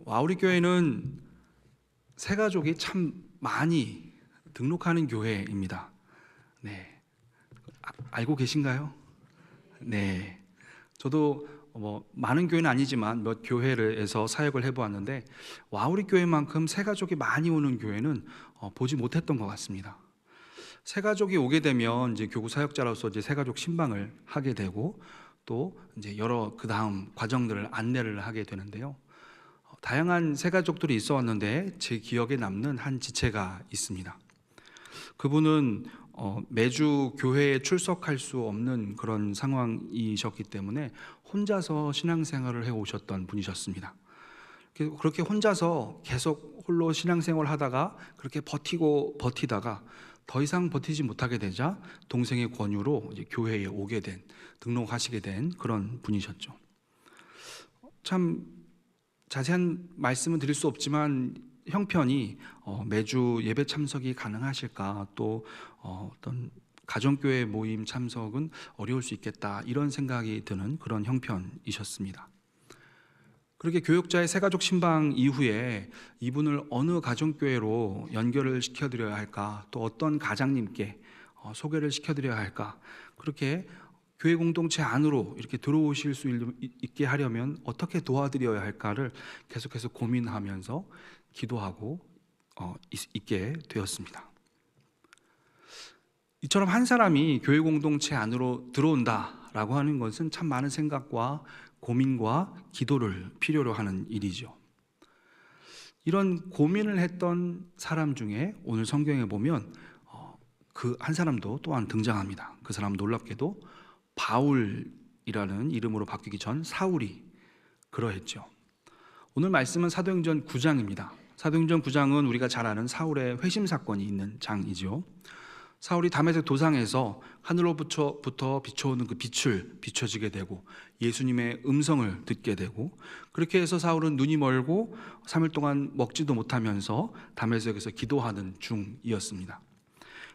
우리 교회는 새가족이 참 많이 등록하는 교회입니다. 네, 알고 계신가요? 네, 저도 많은 교회는 아니지만 몇 교회에서 사역을 해보았는데 우리 교회만큼 새가족이 많이 오는 교회는 보지 못했던 것 같습니다. 새가족이 오게 되면 이제 교구 사역자로서 이제 새가족 신방을 하게 되고 또 이제 여러 그 다음 과정들을 안내를 하게 되는데요. 다양한 새가족들이 있어 왔는데 제 기억에 남는 한 지체가 있습니다. 그분은 매주 교회에 출석할 수 없는 그런 상황이셨기 때문에 혼자서 신앙생활을 해오셨던 분이셨습니다. 그렇게 혼자서 계속 홀로 신앙생활을 하다가 그렇게 버티다가 더 이상 버티지 못하게 되자 동생의 권유로 이제 교회에 오게 된, 등록하시게 된 그런 분이셨죠. 참 자세한 말씀은 드릴 수 없지만 형편이 매주 예배 참석이 가능하실까, 또 어떤 가정교회 모임 참석은 어려울 수 있겠다, 이런 생각이 드는 그런 형편이셨습니다. 그렇게 교역자의 새가족 신방 이후에 이분을 어느 가정교회로 연결을 시켜드려야 할까, 또 어떤 가장님께 소개를 시켜드려야 할까, 그렇게 교회 공동체 안으로 이렇게 들어오실 수 있게 하려면 어떻게 도와드려야 할까를 계속해서 고민하면서 기도하고 있게 되었습니다. 이처럼 한 사람이 교회 공동체 안으로 들어온다라고 하는 것은 참 많은 생각과 고민과 기도를 필요로 하는 일이죠. 이런 고민을 했던 사람 중에 오늘 성경에 보면 그 한 사람도 또한 등장합니다. 그 사람은 놀랍게도 바울이라는 이름으로 바뀌기 전 사울이 그러했죠. 오늘 말씀은 사도행전 9장입니다. 사도행전 9장은 우리가 잘 아는 사울의 회심 사건이 있는 장이죠. 사울이 다메섹 도상에서 하늘로부터 비춰오는 그 빛을 비춰지게 되고 예수님의 음성을 듣게 되고, 그렇게 해서 사울은 눈이 멀고 3일 동안 먹지도 못하면서 다메섹에서 기도하는 중이었습니다.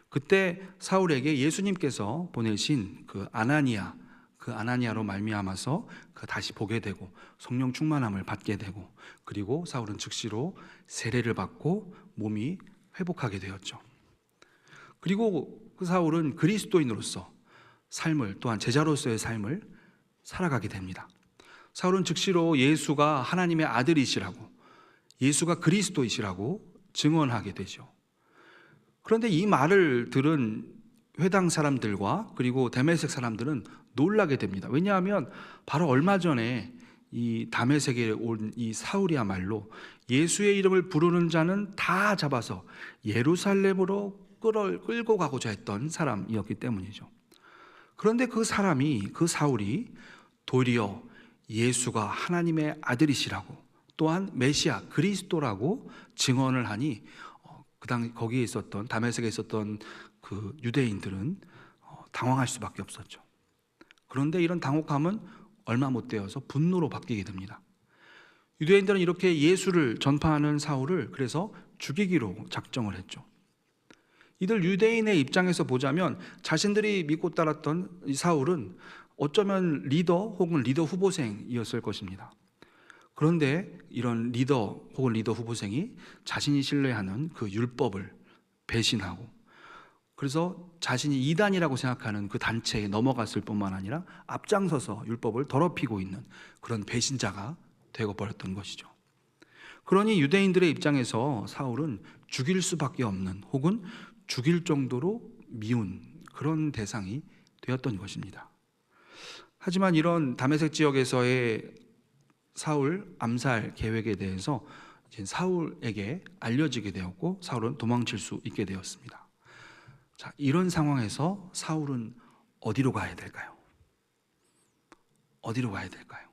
그때 사울에게 예수님께서 보내신 그 아나니아로 말미암아서 다시 보게 되고 성령 충만함을 받게 되고, 그리고 사울은 즉시로 세례를 받고 몸이 회복하게 되었죠. 그리고 그 사울은 그리스도인으로서 삶을, 또한 제자로서의 삶을 살아가게 됩니다. 사울은 즉시로 예수가 하나님의 아들이시라고, 예수가 그리스도이시라고 증언하게 되죠. 그런데 이 말을 들은 회당 사람들과 그리고 다메섹 사람들은 놀라게 됩니다. 왜냐하면 바로 얼마 전에 이 다메섹에 온 이 사울이야말로 예수의 이름을 부르는 자는 다 잡아서 예루살렘으로 끌고 가고자 했던 사람이었기 때문이죠. 그런데 그 사울이 도리어 예수가 하나님의 아들이시라고, 또한 메시아 그리스도라고 증언을 하니 거기에 있었던, 다메섹에 있었던 그 유대인들은 당황할 수밖에 없었죠. 그런데 이런 당혹함은 얼마 못 되어서 분노로 바뀌게 됩니다. 유대인들은 이렇게 예수를 전파하는 사울을 그래서 죽이기로 작정을 했죠. 이들 유대인의 입장에서 보자면 자신들이 믿고 따랐던 이 사울은 어쩌면 리더 혹은 리더 후보생이었을 것입니다. 그런데 이런 리더 혹은 리더 후보생이 자신이 신뢰하는 그 율법을 배신하고, 그래서 자신이 이단이라고 생각하는 그 단체에 넘어갔을 뿐만 아니라 앞장서서 율법을 더럽히고 있는 그런 배신자가 되어버렸던 것이죠. 그러니 유대인들의 입장에서 사울은 죽일 수밖에 없는, 혹은 죽일 정도로 미운 그런 대상이 되었던 것입니다. 하지만 이런 다메섹 지역에서의 사울 암살 계획에 대해서 이제 사울에게 알려지게 되었고 사울은 도망칠 수 있게 되었습니다. 자, 이런 상황에서 사울은 어디로 가야 될까요? 어디로 가야 될까요?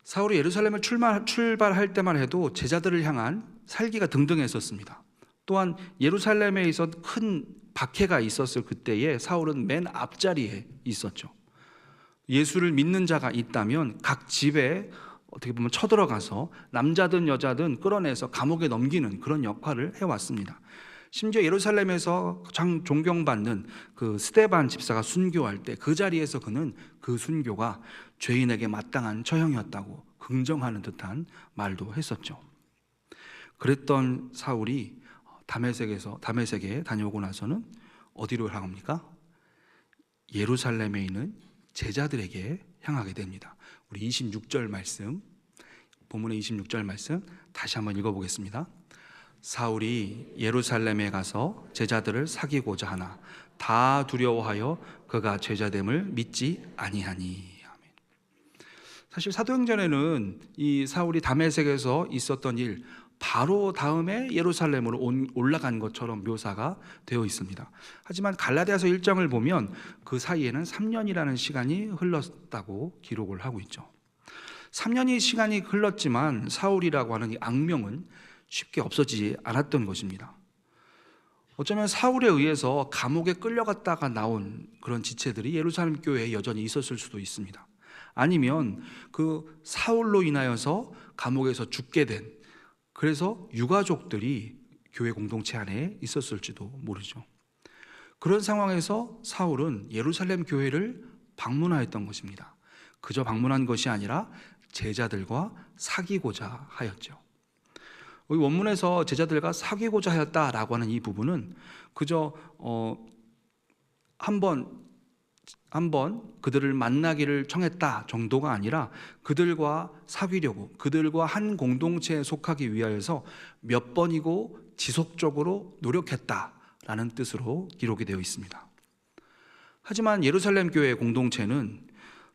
사울이 예루살렘을 출발할 때만 해도 제자들을 향한 살기가 등등했었습니다. 또한 예루살렘에 있어 큰 박해가 있었을 그때에 사울은 맨 앞자리에 있었죠. 예수를 믿는 자가 있다면 각 집에 어떻게 보면 쳐들어가서 남자든 여자든 끌어내서 감옥에 넘기는 그런 역할을 해왔습니다. 심지어 예루살렘에서 가장 존경받는 그 스데반 집사가 순교할 때 그 자리에서 그는 그 순교가 죄인에게 마땅한 처형이었다고 긍정하는 듯한 말도 했었죠. 그랬던 사울이 다메섹에 다녀오고 나서는 어디로 향합니까? 예루살렘에 있는 제자들에게 향하게 됩니다. 우리 26절 말씀, 본문의 26절 말씀 다시 한번 읽어보겠습니다. 사울이 예루살렘에 가서 제자들을 사귀고자 하나 다 두려워하여 그가 제자됨을 믿지 아니하니. 아멘. 사실 사도행전에는 이 사울이 다메섹에서 있었던 일 바로 다음에 예루살렘으로 올라간 것처럼 묘사가 되어 있습니다. 하지만 갈라디아서 1장을 보면 그 사이에는 3년이라는 시간이 흘렀다고 기록을 하고 있죠. 3년의 시간이 흘렀지만 사울이라고 하는 이 악명은 쉽게 없어지지 않았던 것입니다. 어쩌면 사울에 의해서 감옥에 끌려갔다가 나온 그런 지체들이 예루살렘 교회에 여전히 있었을 수도 있습니다. 아니면 그 사울로 인하여서 감옥에서 죽게 된, 그래서 유가족들이 교회 공동체 안에 있었을지도 모르죠. 그런 상황에서 사울은 예루살렘 교회를 방문하였던 것입니다. 그저 방문한 것이 아니라 제자들과 사귀고자 하였죠. 여기 원문에서 제자들과 사귀고자 하였다라고 하는 이 부분은 그저 한번 그들을 만나기를 청했다 정도가 아니라 그들과 사귀려고, 그들과 한 공동체에 속하기 위하여서 몇 번이고 지속적으로 노력했다라는 뜻으로 기록이 되어 있습니다. 하지만 예루살렘 교회 공동체는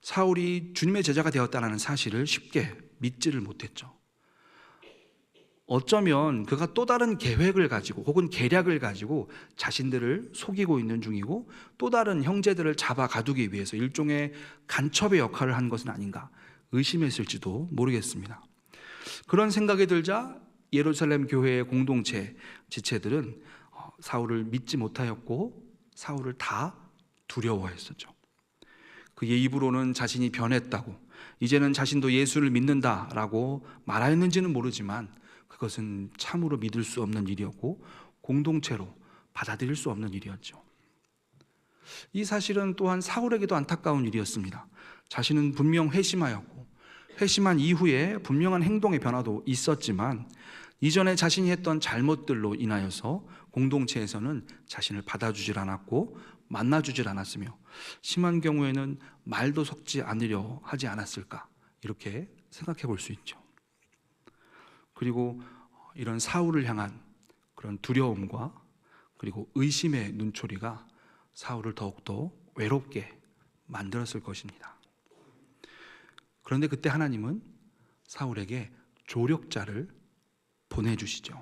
사울이 주님의 제자가 되었다는 사실을 쉽게 믿지를 못했죠. 어쩌면 그가 또 다른 계획을 가지고 혹은 계략을 가지고 자신들을 속이고 있는 중이고 또 다른 형제들을 잡아 가두기 위해서 일종의 간첩의 역할을 한 것은 아닌가 의심했을지도 모르겠습니다. 그런 생각이 들자 예루살렘 교회의 공동체 지체들은 사울을 믿지 못하였고 사울을 다 두려워했었죠. 그의 입으로는 자신이 변했다고, 이제는 자신도 예수를 믿는다라고 말하였는지는 모르지만 그것은 참으로 믿을 수 없는 일이었고 공동체로 받아들일 수 없는 일이었죠. 이 사실은 또한 사울에게도 안타까운 일이었습니다. 자신은 분명 회심하였고 회심한 이후에 분명한 행동의 변화도 있었지만 이전에 자신이 했던 잘못들로 인하여서 공동체에서는 자신을 받아주질 않았고 만나주질 않았으며 심한 경우에는 말도 섞지 않으려 하지 않았을까, 이렇게 생각해 볼 수 있죠. 그리고 이런 사울을 향한 그런 두려움과 그리고 의심의 눈초리가 사울을 더욱더 외롭게 만들었을 것입니다. 그런데 그때 하나님은 사울에게 조력자를 보내주시죠.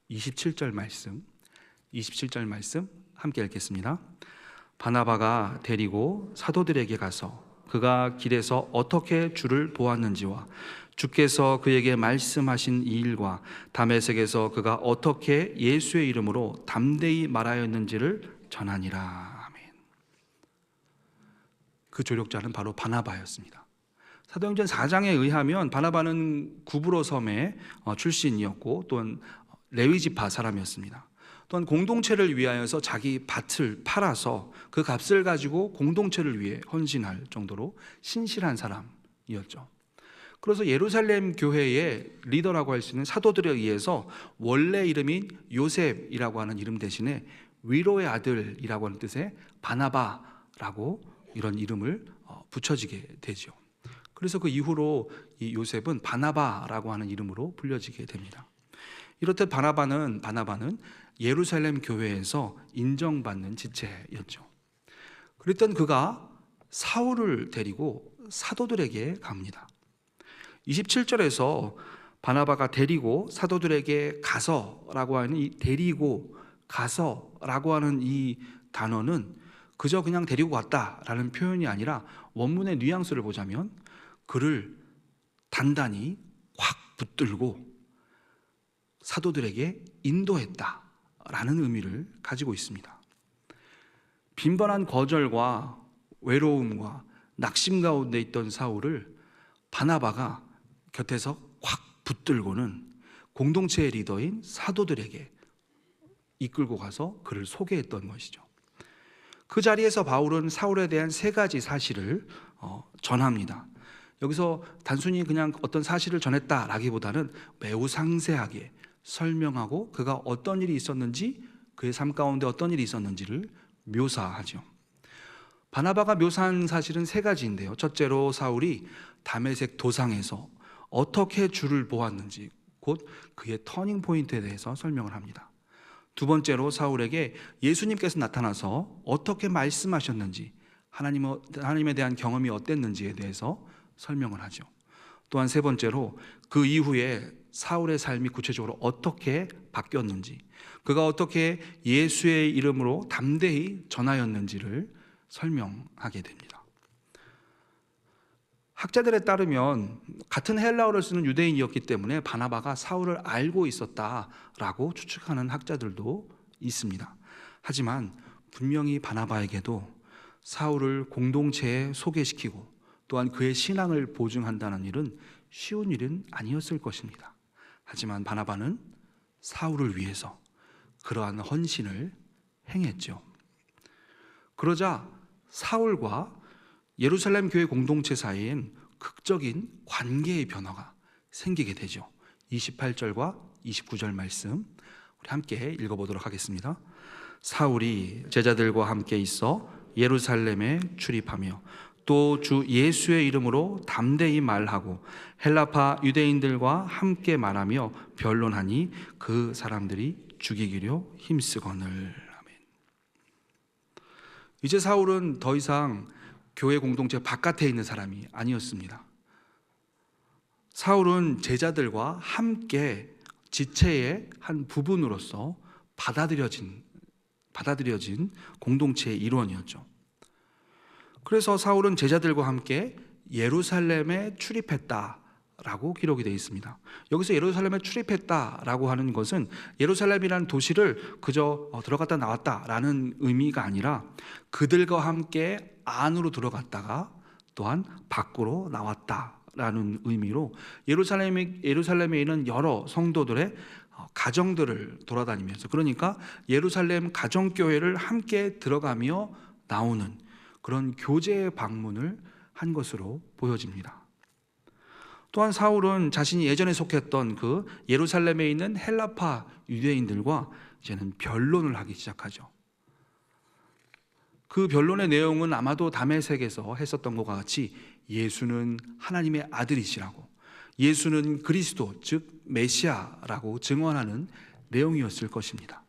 27절 말씀 함께 읽겠습니다. 바나바가 데리고 사도들에게 가서 그가 길에서 어떻게 주를 보았는지와 주께서 그에게 말씀하신 이 일과 다메섹에서 그가 어떻게 예수의 이름으로 담대히 말하였는지를 전하니라. 아멘. 그 조력자는 바로 바나바였습니다. 사도행전 4장에 의하면 바나바는 구브로 섬의 출신이었고 또한 레위지파 사람이었습니다. 또한 공동체를 위하여서 자기 밭을 팔아서 그 값을 가지고 공동체를 위해 헌신할 정도로 신실한 사람이었죠. 그래서 예루살렘 교회의 리더라고 할 수 있는 사도들에 의해서 원래 이름인 요셉이라고 하는 이름 대신에 위로의 아들이라고 하는 뜻의 바나바라고 이런 이름을 붙여지게 되죠. 그래서 그 이후로 이 요셉은 바나바라고 하는 이름으로 불려지게 됩니다. 이렇듯 바나바는 예루살렘 교회에서 인정받는 지체였죠. 그랬던 그가 사울을 데리고 사도들에게 갑니다. 27절에서 바나바가 데리고 사도들에게 가서라고 하는 이 데리고 가서라고 하는 이 단어는 그저 그냥 데리고 갔다라는 표현이 아니라 원문의 뉘앙스를 보자면 그를 단단히 확 붙들고 사도들에게 인도했다라는 의미를 가지고 있습니다. 빈번한 거절과 외로움과 낙심 가운데 있던 사울을 바나바가 곁에서 확 붙들고는 공동체의 리더인 사도들에게 이끌고 가서 그를 소개했던 것이죠. 그 자리에서 바울은 사울에 대한 세 가지 사실을 전합니다. 여기서 단순히 그냥 어떤 사실을 전했다라기보다는 매우 상세하게 설명하고 그가 어떤 일이 있었는지, 그의 삶 가운데 어떤 일이 있었는지를 묘사하죠. 바나바가 묘사한 사실은 세 가지인데요. 첫째로 사울이 다메섹 도상에서 어떻게 주를 보았는지, 곧 그의 터닝 포인트에 대해서 설명을 합니다. 두 번째로 사울에게 예수님께서 나타나서 어떻게 말씀하셨는지, 하나님에 대한 경험이 어땠는지에 대해서 설명을 하죠. 또한 세 번째로 그 이후에 사울의 삶이 구체적으로 어떻게 바뀌었는지, 그가 어떻게 예수의 이름으로 담대히 전하였는지를 설명하게 됩니다. 학자들에 따르면 같은 헬라어를 쓰는 유대인이었기 때문에 바나바가 사울을 알고 있었다라고 추측하는 학자들도 있습니다. 하지만 분명히 바나바에게도 사울을 공동체에 소개시키고 또한 그의 신앙을 보증한다는 일은 쉬운 일은 아니었을 것입니다. 하지만 바나바는 사울을 위해서 그러한 헌신을 행했죠. 그러자 사울과 예루살렘 교회 공동체 사이엔 극적인 관계의 변화가 생기게 되죠. 28절과 29절 말씀 우리 함께 읽어보도록 하겠습니다. 사울이 제자들과 함께 있어 예루살렘에 출입하며 또 주 예수의 이름으로 담대히 말하고 헬라파 유대인들과 함께 말하며 변론하니 그 사람들이 죽이기로 힘쓰거늘. 아멘. 이제 사울은 더 이상 교회 공동체 바깥에 있는 사람이 아니었습니다. 사울은 제자들과 함께 지체의 한 부분으로서 받아들여진 공동체의 일원이었죠. 그래서 사울은 제자들과 함께 예루살렘에 출입했다라고 기록이 되어 있습니다. 여기서 예루살렘에 출입했다라고 하는 것은 예루살렘이라는 도시를 그저 들어갔다 나왔다라는 의미가 아니라 그들과 함께 안으로 들어갔다가 또한 밖으로 나왔다라는 의미로 예루살렘에 있는 여러 성도들의 가정들을 돌아다니면서, 그러니까 예루살렘 가정교회를 함께 들어가며 나오는 그런 교제 방문을 한 것으로 보여집니다. 또한 사울은 자신이 예전에 속했던 그 예루살렘에 있는 헬라파 유대인들과 이제는 변론을 하기 시작하죠. 그 변론의 내용은 아마도 다메섹에서 했었던 것과 같이 예수는 하나님의 아들이시라고, 예수는 그리스도 즉 메시아라고 증언하는 내용이었을 것입니다.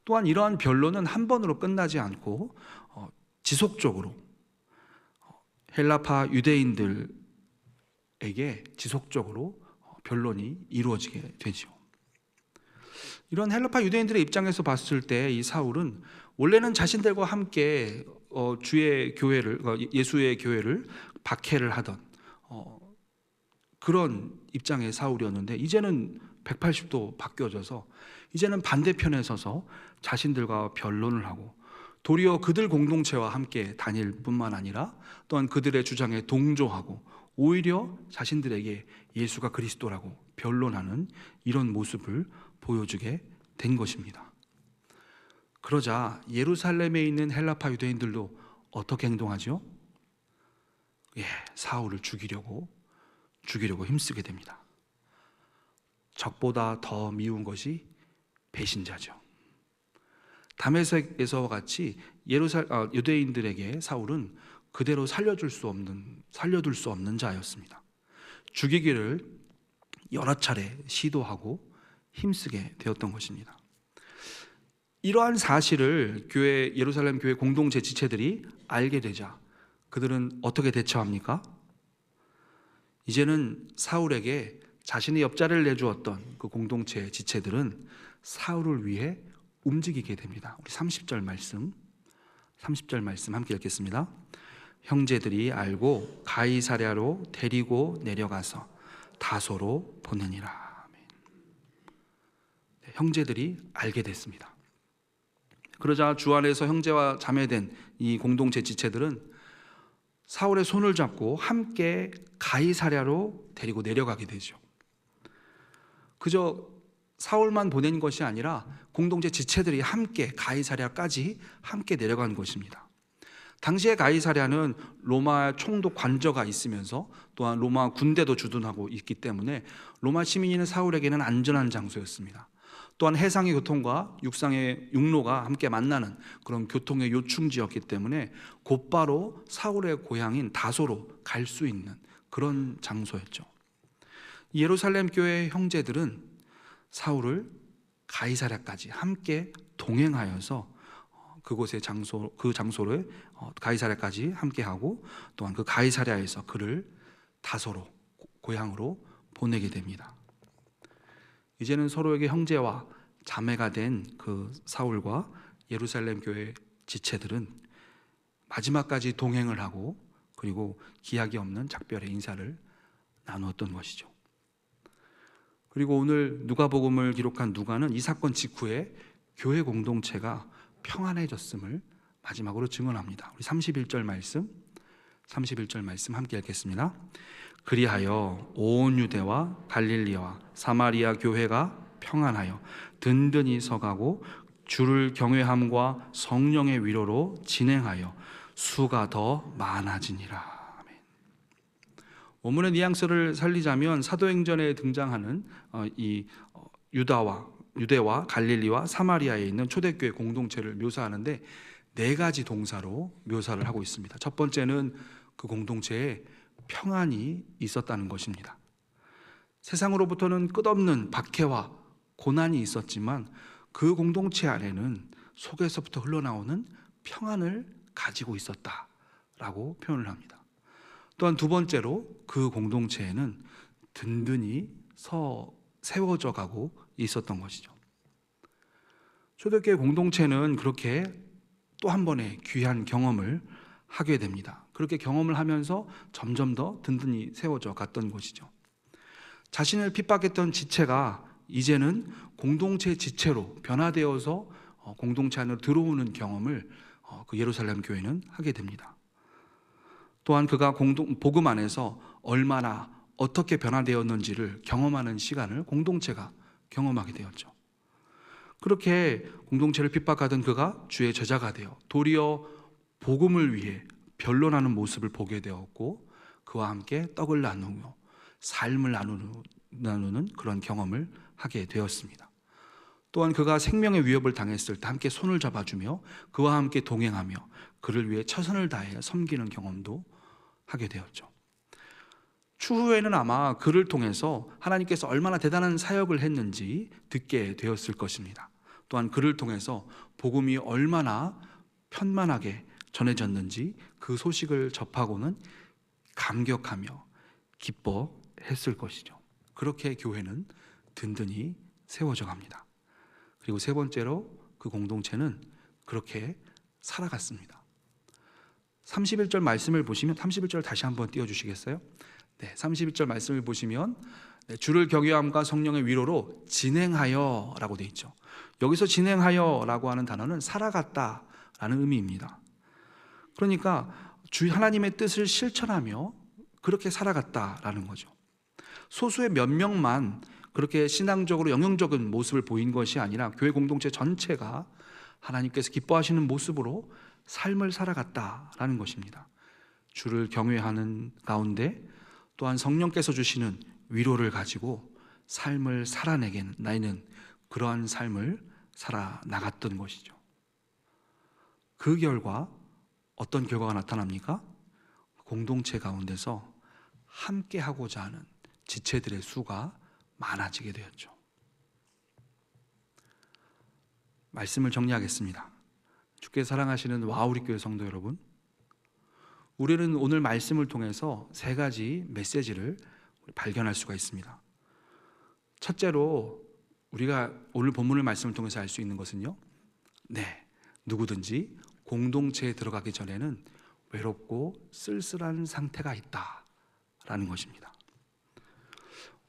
또한 이러한 변론은 한 번으로 끝나지 않고 지속적으로 헬라파 유대인들에게 지속적으로 변론이 이루어지게 되죠. 이런 헬라파 유대인들의 입장에서 봤을 때 이 사울은 원래는 자신들과 함께 주의 교회를, 예수의 교회를 박해를 하던 그런 입장의 사울이었는데, 이제는 180도 바뀌어져서 이제는 반대편에 서서 자신들과 변론을 하고 도리어 그들 공동체와 함께 다닐 뿐만 아니라 또한 그들의 주장에 동조하고 오히려 자신들에게 예수가 그리스도라고 변론하는 이런 모습을 보여주게 된 것입니다. 그러자 예루살렘에 있는 헬라파 유대인들도 어떻게 행동하죠? 사울을 죽이려고 힘쓰게 됩니다. 적보다 더 미운 것이 배신자죠. 다메섹에서와 같이 유대인들에게 사울은 그대로 살려둘 수 없는 자였습니다. 죽이기를 여러 차례 시도하고 힘쓰게 되었던 것입니다. 이러한 사실을 예루살렘 교회 공동체 지체들이 알게 되자 그들은 어떻게 대처합니까? 이제는 사울에게 자신의 옆자리를 내주었던 그 공동체 지체들은 사울을 위해 움직이게 됩니다. 우리 30절 말씀 함께 읽겠습니다. 형제들이 알고 가이사랴로 데리고 내려가서 다소로 보내니라. 아멘. 형제들이 알게 됐습니다. 그러자 주 안에서 형제와 자매된 이 공동체 지체들은 사울의 손을 잡고 함께 가이사랴로 데리고 내려가게 되죠. 그저 사울만 보낸 것이 아니라 공동체 지체들이 함께 가이사랴까지 함께 내려간 것입니다. 당시의 가이사랴는 로마 총독 관저가 있으면서 또한 로마 군대도 주둔하고 있기 때문에 로마 시민인 사울에게는 안전한 장소였습니다. 또한 해상의 교통과 육상의 육로가 함께 만나는 그런 교통의 요충지였기 때문에 곧바로 사울의 고향인 다소로 갈 수 있는 그런 장소였죠. 예루살렘 교회 형제들은 사울을 가이사랴까지 함께 동행하여서 그 장소를 가이사랴까지 함께하고 또한 그 가이사랴에서 그를 다소로 고향으로 보내게 됩니다. 이제는 서로에게 형제와 자매가 된 그 사울과 예루살렘 교회 지체들은 마지막까지 동행을 하고 그리고 기약이 없는 작별의 인사를 나누었던 것이죠. 그리고 오늘 누가복음을 기록한 누가는 이 사건 직후에 교회 공동체가 평안해졌음을 마지막으로 증언합니다. 우리 31절 말씀 함께 읽겠습니다. 그리하여 온 유대와 갈릴리와 사마리아 교회가 평안하여 든든히 서가고 주를 경외함과 성령의 위로로 진행하여 수가 더 많아지니라. 원문의 뉘앙스를 살리자면 사도행전에 등장하는 이 유대와 갈릴리와 사마리아에 있는 초대교회 공동체를 묘사하는데 네 가지 동사로 묘사를 하고 있습니다. 첫 번째는 그 공동체에 평안이 있었다는 것입니다. 세상으로부터는 끝없는 박해와 고난이 있었지만 그 공동체 안에는 속에서부터 흘러나오는 평안을 가지고 있었다라고 표현을 합니다. 또한 두 번째로 그 공동체에는 든든히 세워져 가고 있었던 것이죠. 초대교회 공동체는 그렇게 또 한 번의 귀한 경험을 하게 됩니다. 그렇게 경험을 하면서 점점 더 든든히 세워져 갔던 것이죠. 자신을 핍박했던 지체가 이제는 공동체 지체로 변화되어서 공동체 안으로 들어오는 경험을 그 예루살렘 교회는 하게 됩니다. 또한 그가 복음 안에서 얼마나 어떻게 변화되었는지를 경험하는 시간을 공동체가 경험하게 되었죠. 그렇게 공동체를 핍박하던 그가 주의 제자가 되어 도리어 복음을 위해 변론하는 모습을 보게 되었고 그와 함께 떡을 나누며 삶을 나누는 그런 경험을 하게 되었습니다. 또한 그가 생명의 위협을 당했을 때 함께 손을 잡아주며 그와 함께 동행하며 그를 위해 최선을 다해 섬기는 경험도 하게 되었죠. 추후에는 아마 그를 통해서 하나님께서 얼마나 대단한 사역을 했는지 듣게 되었을 것입니다. 또한 그를 통해서 복음이 얼마나 편만하게 전해졌는지 그 소식을 접하고는 감격하며 기뻐했을 것이죠. 그렇게 교회는 든든히 세워져 갑니다. 그리고 세 번째로 그 공동체는 그렇게 살아갔습니다. 31절 말씀을 보시면 31절 다시 한번 띄워주시겠어요? 네, 31절 말씀을 보시면 주를 경외함과 성령의 위로로 진행하여 라고 되어 있죠. 여기서 진행하여 라고 하는 단어는 살아갔다라는 의미입니다. 그러니까 주 하나님의 뜻을 실천하며 그렇게 살아갔다라는 거죠. 소수의 몇 명만 그렇게 신앙적으로 영향적인 모습을 보인 것이 아니라 교회 공동체 전체가 하나님께서 기뻐하시는 모습으로 삶을 살아갔다라는 것입니다. 주를 경외하는 가운데 또한 성령께서 주시는 위로를 가지고 삶을 살아내는 그러한 삶을 살아나갔던 것이죠. 그 결과 어떤 결과가 나타납니까? 공동체 가운데서 함께하고자 하는 지체들의 수가 많아지게 되었죠. 말씀을 정리하겠습니다. 주께 사랑하시는 와우리교회 성도 여러분, 우리는 오늘 말씀을 통해서 세 가지 메시지를 발견할 수가 있습니다. 첫째로 우리가 오늘 본문의 말씀을 통해서 알 수 있는 것은요, 누구든지 공동체에 들어가기 전에는 외롭고 쓸쓸한 상태가 있다라는 것입니다.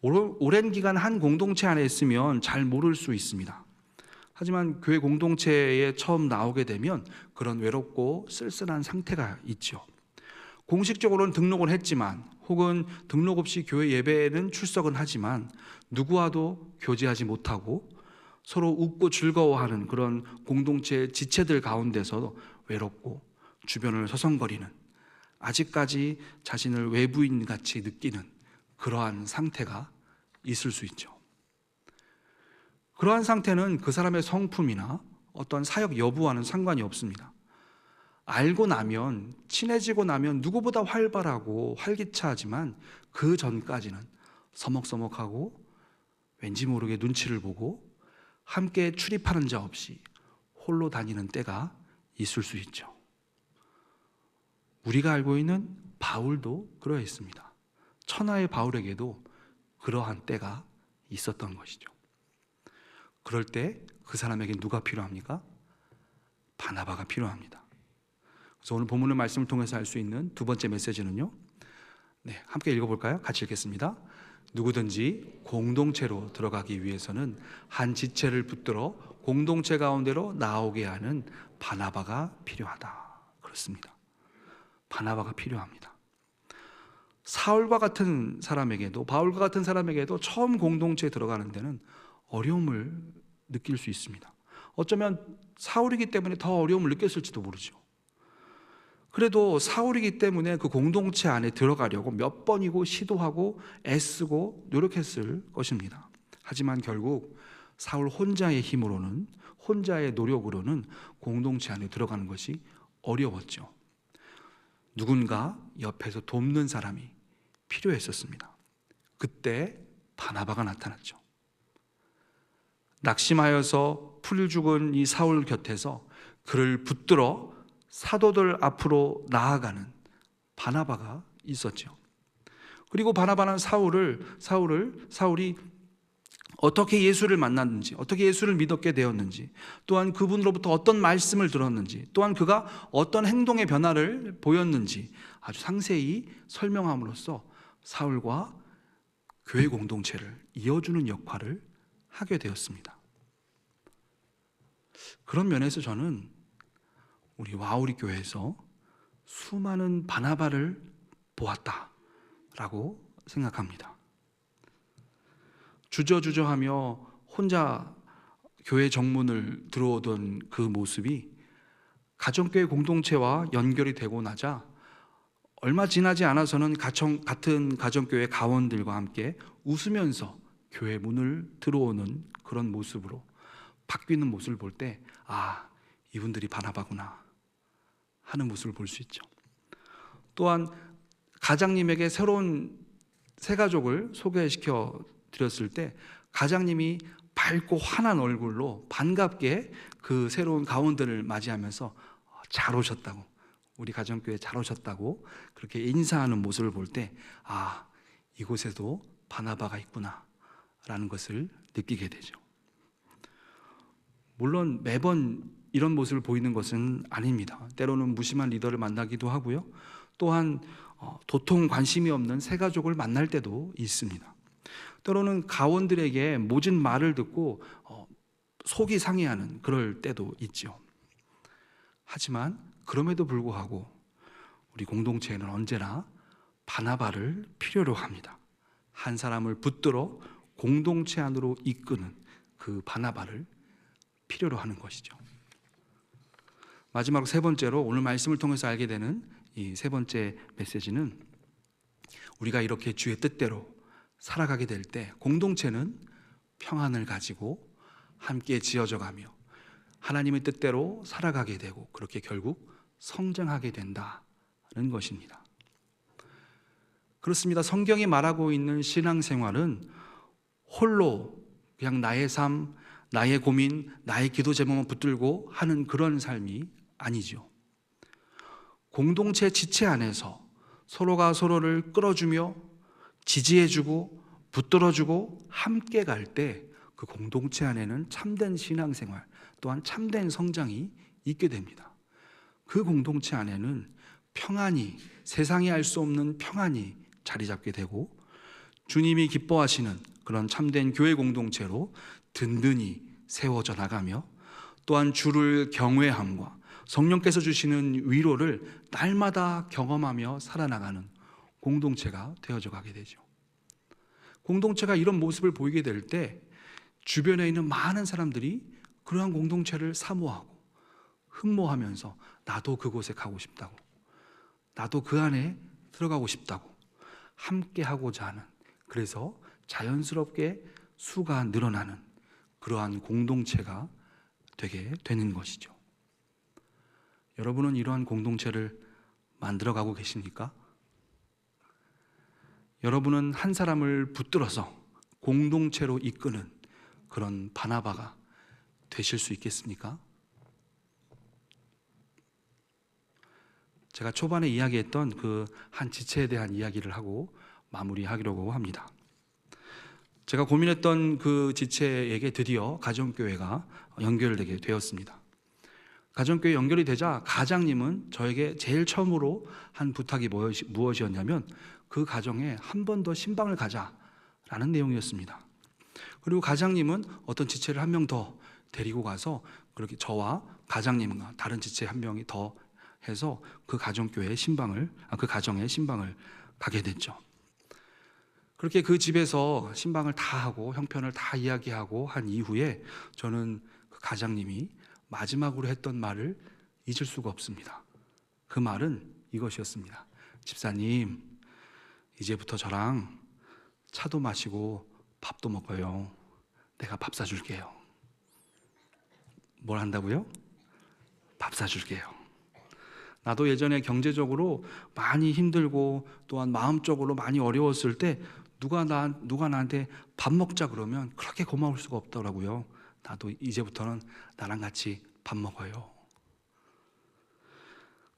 오랜 기간 한 공동체 안에 있으면 잘 모를 수 있습니다. 하지만 교회 공동체에 처음 나오게 되면 그런 외롭고 쓸쓸한 상태가 있죠. 공식적으로는 등록을 했지만 혹은 등록 없이 교회 예배에는 출석은 하지만 누구와도 교제하지 못하고 서로 웃고 즐거워하는 그런 공동체 지체들 가운데서 외롭고 주변을 서성거리는, 아직까지 자신을 외부인같이 느끼는 그러한 상태가 있을 수 있죠. 그러한 상태는 그 사람의 성품이나 어떤 사역 여부와는 상관이 없습니다. 알고 나면, 친해지고 나면 누구보다 활발하고 활기차지만 그 전까지는 서먹서먹하고 왠지 모르게 눈치를 보고 함께 출입하는 자 없이 홀로 다니는 때가 있을 수 있죠. 우리가 알고 있는 바울도 그러했습니다. 천하의 바울에게도 그러한 때가 있었던 것이죠. 그럴 때 그 사람에게 누가 필요합니까? 바나바가 필요합니다. 그래서 오늘 본문의 말씀을 통해서 알 수 있는 두 번째 메시지는요, 함께 읽어볼까요? 같이 읽겠습니다. 누구든지 공동체로 들어가기 위해서는 한 지체를 붙들어 공동체 가운데로 나오게 하는 바나바가 필요하다. 그렇습니다. 바나바가 필요합니다. 사울과 같은 사람에게도, 바울과 같은 사람에게도 처음 공동체에 들어가는 데는 어려움을 느낄 수 있습니다. 어쩌면 사울이기 때문에 더 어려움을 느꼈을지도 모르죠. 그래도 사울이기 때문에 그 공동체 안에 들어가려고 몇 번이고 시도하고 애쓰고 노력했을 것입니다. 하지만 결국 사울 혼자의 힘으로는, 혼자의 노력으로는 공동체 안에 들어가는 것이 어려웠죠. 누군가 옆에서 돕는 사람이 필요했었습니다. 그때 바나바가 나타났죠. 낙심하여서 풀 죽은 이 사울 곁에서 그를 붙들어 사도들 앞으로 나아가는 바나바가 있었죠. 그리고 바나바는 사울이 어떻게 예수를 만났는지, 어떻게 예수를 믿었게 되었는지, 또한 그분으로부터 어떤 말씀을 들었는지, 또한 그가 어떤 행동의 변화를 보였는지 아주 상세히 설명함으로써 사울과 교회 공동체를 이어주는 역할을 하게 되었습니다. 그런 면에서 저는 우리 와우리 교회에서 수많은 바나바를 보았다라고 생각합니다. 주저주저하며 혼자 교회 정문을 들어오던 그 모습이 가정교회 공동체와 연결이 되고 나자 얼마 지나지 않아서는 같은 가정교회 가원들과 함께 웃으면서 교회 문을 들어오는 그런 모습으로 바뀌는 모습을 볼 때, 이분들이 바나바구나 하는 모습을 볼 수 있죠. 또한 가장님에게 새로운 새 가족을 소개시켜 드렸을 때 가장님이 밝고 환한 얼굴로 반갑게 그 새로운 가원들을 맞이하면서 잘 오셨다고, 우리 가정교회 잘 오셨다고 그렇게 인사하는 모습을 볼 때, 이곳에도 바나바가 있구나 라는 것을 느끼게 되죠. 물론 매번 이런 모습을 보이는 것은 아닙니다. 때로는 무심한 리더를 만나기도 하고요. 또한 도통 관심이 없는 새 가족을 만날 때도 있습니다. 때로는 가원들에게 모진 말을 듣고 속이 상해하는 그럴 때도 있죠. 하지만 그럼에도 불구하고 우리 공동체에는 언제나 바나바를 필요로 합니다. 한 사람을 붙들어 공동체 안으로 이끄는 그 바나바를 필요로 하는 것이죠. 마지막 세 번째로 오늘 말씀을 통해서 알게 되는 이 세 번째 메시지는, 우리가 이렇게 주의 뜻대로 살아가게 될 때 공동체는 평안을 가지고 함께 지어져가며 하나님의 뜻대로 살아가게 되고 그렇게 결국 성장하게 된다는 것입니다. 그렇습니다. 성경이 말하고 있는 신앙생활은 홀로 그냥 나의 삶, 나의 고민, 나의 기도 제목만 붙들고 하는 그런 삶이 아니죠. 공동체 지체 안에서 서로가 서로를 끌어주며 지지해주고 붙들어주고 함께 갈 때 그 공동체 안에는 참된 신앙생활 또한 참된 성장이 있게 됩니다. 그 공동체 안에는 평안이, 세상이 알 수 없는 평안이 자리 잡게 되고 주님이 기뻐하시는 그런 참된 교회 공동체로 든든히 세워져 나가며 또한 주를 경외함과 성령께서 주시는 위로를 날마다 경험하며 살아나가는 공동체가 되어져 가게 되죠. 공동체가 이런 모습을 보이게 될 때 주변에 있는 많은 사람들이 그러한 공동체를 사모하고 흠모하면서 나도 그곳에 가고 싶다고, 나도 그 안에 들어가고 싶다고 함께 하고자 하는, 그래서 자연스럽게 수가 늘어나는 그러한 공동체가 되게 되는 것이죠. 여러분은 이러한 공동체를 만들어가고 계십니까? 여러분은 한 사람을 붙들어서 공동체로 이끄는 그런 바나바가 되실 수 있겠습니까? 제가 초반에 이야기했던 그 한 지체에 대한 이야기를 하고 마무리하려고 합니다. 제가 고민했던 그 지체에게 드디어 가정교회가 연결되게 되었습니다. 가정교회 연결이 되자 가장님은 저에게 제일 처음으로 한 부탁이 무엇이었냐면 그 가정에 한 번 더 신방을 가자라는 내용이었습니다. 그리고 가장님은 어떤 지체를 한 명 더 데리고 가서 그렇게 저와 가장님과 다른 지체 한 명이 더 해서 그 가정교회의 신방을, 그 가정의 신방을 가게 됐죠. 그렇게 그 집에서 신방을 다 하고 형편을 다 이야기하고 한 이후에 저는 그 가장님이 마지막으로 했던 말을 잊을 수가 없습니다. 그 말은 이것이었습니다. 집사님, 이제부터 저랑 차도 마시고 밥도 먹어요. 내가 밥 사줄게요. 뭘 한다고요? 밥 사줄게요. 나도 예전에 경제적으로 많이 힘들고 또한 마음적으로 많이 어려웠을 때 누가 나한테 밥 먹자 그러면 그렇게 고마울 수가 없더라고요. 나도 이제부터는 나랑 같이 밥 먹어요.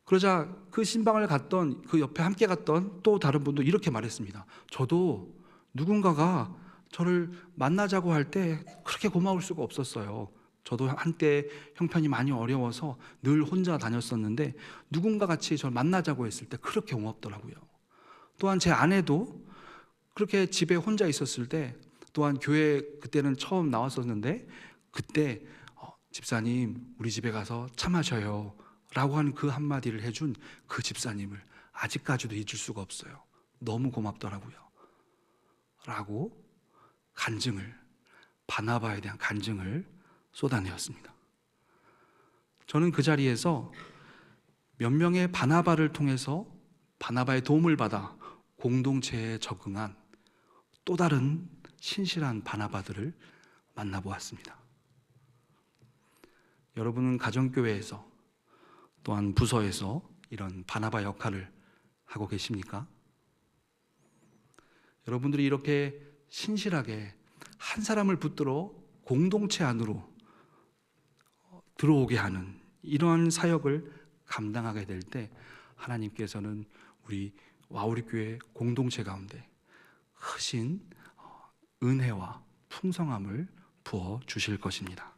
그러자 그 신방을 갔던, 그 옆에 함께 갔던 또 다른 분도 이렇게 말했습니다. 저도 누군가가 저를 만나자고 할 때 그렇게 고마울 수가 없었어요. 저도 한때 형편이 많이 어려워서 늘 혼자 다녔었는데 누군가 같이 저를 만나자고 했을 때 그렇게 고맙더라고요. 또한 제 아내도 그렇게 집에 혼자 있었을 때, 또한 교회 그때는 처음 나왔었는데 그때 집사님 우리 집에 가서 차 마셔요 라고 하는 그 한마디를 해준 그 집사님을 아직까지도 잊을 수가 없어요. 너무 고맙더라고요 라고 간증을, 바나바에 대한 간증을 쏟아내었습니다. 저는 그 자리에서 몇 명의 바나바를 통해서 바나바의 도움을 받아 공동체에 적응한 또 다른 신실한 바나바들을 만나보았습니다. 여러분은 가정교회에서 또한 부서에서 이런 바나바 역할을 하고 계십니까? 여러분들이 이렇게 신실하게 한 사람을 붙들어 공동체 안으로 들어오게 하는 이러한 사역을 감당하게 될 때 하나님께서는 우리 와우리교회 공동체 가운데 크신 은혜와 풍성함을 부어 주실 것입니다.